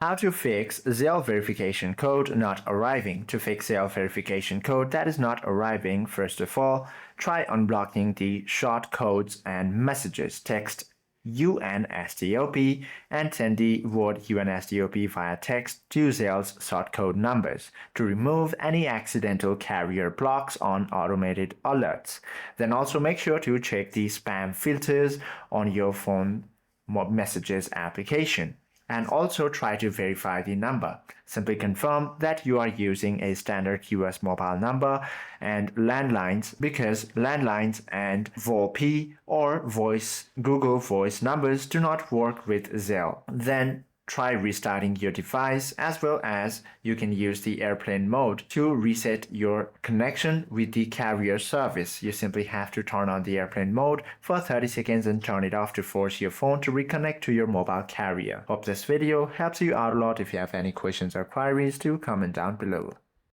How to fix Zelle verification code not arriving. To fix Zelle verification code that is not arriving, first of all, try unblocking the short codes and messages. Text UNSTOP and send the word UNSTOP via text to Zelle's short code numbers to remove any accidental carrier blocks on automated alerts. Then also make sure to check the spam filters on your phone messages application. And also try to verify the number. Simply confirm that you are using a standard US mobile number and landlines, because landlines and VoIP or Google Voice numbers do not work with Zelle. Then try restarting your device, as well as you can use the airplane mode to reset your connection with the carrier service. You simply have to turn on the airplane mode for 30 seconds and turn it off to force your phone to reconnect to your mobile carrier. Hope this video helps you out a lot. If you have any questions or queries, do comment down below.